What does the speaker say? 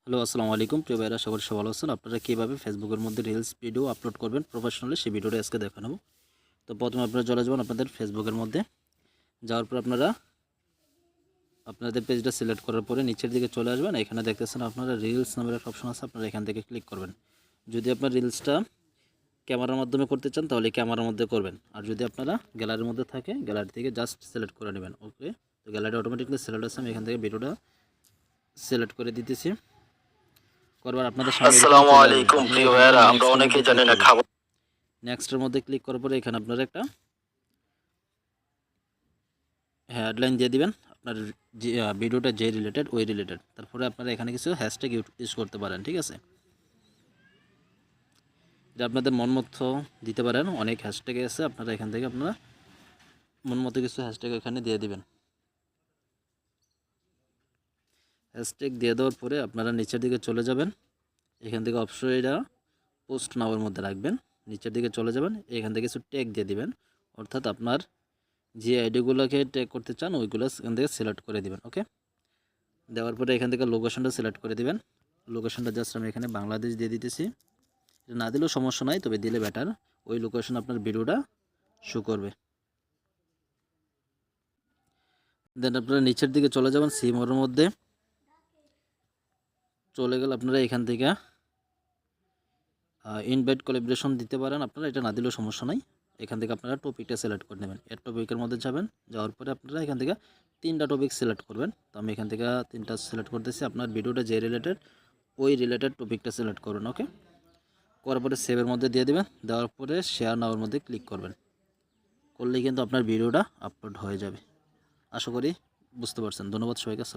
Hello, আসসালামু আলাইকুম প্রিয় ভাইরা, সবাই ভালো আছেন। আপনারা কীভাবে ফেসবুকের মধ্যে রিলস ভিডিও আপলোড করবেন প্রফেশনালি, সেই ভিডিওটা আজকে দেখানো। তো প্রথমে আপনারা চলে যাবেন আপনাদের ফেসবুকের মধ্যে। যাওয়ার পর আপনারা আপনাদের পেজটা সিলেক্ট করার পরে নিচের দিকে চলে আসবেন। এখানে দেখতেছেন আপনারা রিলস নামের একটা অপশন আছে, আপনারা এখান থেকে ক্লিক করবেন। যদি আপনার রিলসটা ক্যামেরার মাধ্যমে করতে চান তাহলে ক্যামেরার মধ্যে করবেন, আর যদি আপনারা গ্যালারির মধ্যে থাকে গ্যালারি থেকে জাস্ট সিলেক্ট করে নেবেন। ওকে, তো গ্যালারি অটোমেটিকলি সিলেক্ট আছে। আমি এখান থেকে ভিডিওটা সিলেক্ট করে দিতেছি। করবার আপনাদের সামনে আসসালামু আলাইকুম প্রিয় ভাইরা, আমরা অনেকেই জানি না খাবার। নেক্সটের মধ্যে ক্লিক করার পরে এখানে আপনারা একটা হেডলাইন দিয়ে দিবেন, আপনার যে ভিডিওটা যে রিলেটেড ওই রিলেটেড। তারপরে আপনারা এখানে কিছু হ্যাশট্যাগ ইউজ করতে পারেন, ঠিক আছে। এটা আপনাদের মন মতো দিতে পারেন, অনেক হ্যাশট্যাগ আছে, আপনারা এখান থেকে আপনারা মন মতো কিছু হ্যাশট্যাগ এখানে দিয়ে দিবেন। হ্যাশট্যাগ দিয়ে দেওয়ার পরে আপনারা নিচের দিকে চলে যাবেন। এখান থেকে অবশ্যই এটা পোস্ট নাওয়ের মধ্যে রাখবেন। নিচের দিকে চলে যাবেন, এখান থেকে কিছু ট্যাগ দিয়ে দিবেন, অর্থাৎ আপনার যে আইডিগুলোকে ট্যাগ করতে চান ওইগুলো এখান থেকে সিলেক্ট করে দিবেন। ওকে, দেওয়ার পরে এখান থেকে লোকেশনটা সিলেক্ট করে দিবেন। লোকেশনটা জাস্ট আমি এখানে বাংলাদেশ দিয়ে দিতেছি। এটা না দিলেও সমস্যা নাই, তবে দিলে বেটার। ওই লোকেশন আপনার ভিডিওটা শো করবে। দেন আপনারা নিচের দিকে চলে যাবেন, সিমোর মধ্যে চলে গেলে আপনারা এখান থেকে ইনভাইট কোলাবরেশন দিতে পারেন। আপনারা এটা না দিলেও সমস্যা নাই। এখান থেকে আপনারা টপিকটা সিলেক্ট করে নেবেন। এর টপিকের মধ্যে যাবেন, যাওয়ার পরে আপনারা এখান থেকে 3টা টপিক সিলেক্ট করবেন। তো আমি এখান থেকে 3টা সিলেক্ট করতেছি। আপনার ভিডিওটা যে রিলেটেড ওই রিলেটেড টপিকটা সিলেক্ট করবেন। ওকে, করার পরে সেভের মধ্যে দিয়ে দেবেন। দেওয়ার পরে শেয়ার নাওয়ার মধ্যে ক্লিক করবেন। করলেই কিন্তু আপনার ভিডিওটা আপলোড হয়ে যাবে। আশা করি বুঝতে পারছেন। ধন্যবাদ সবাইকে।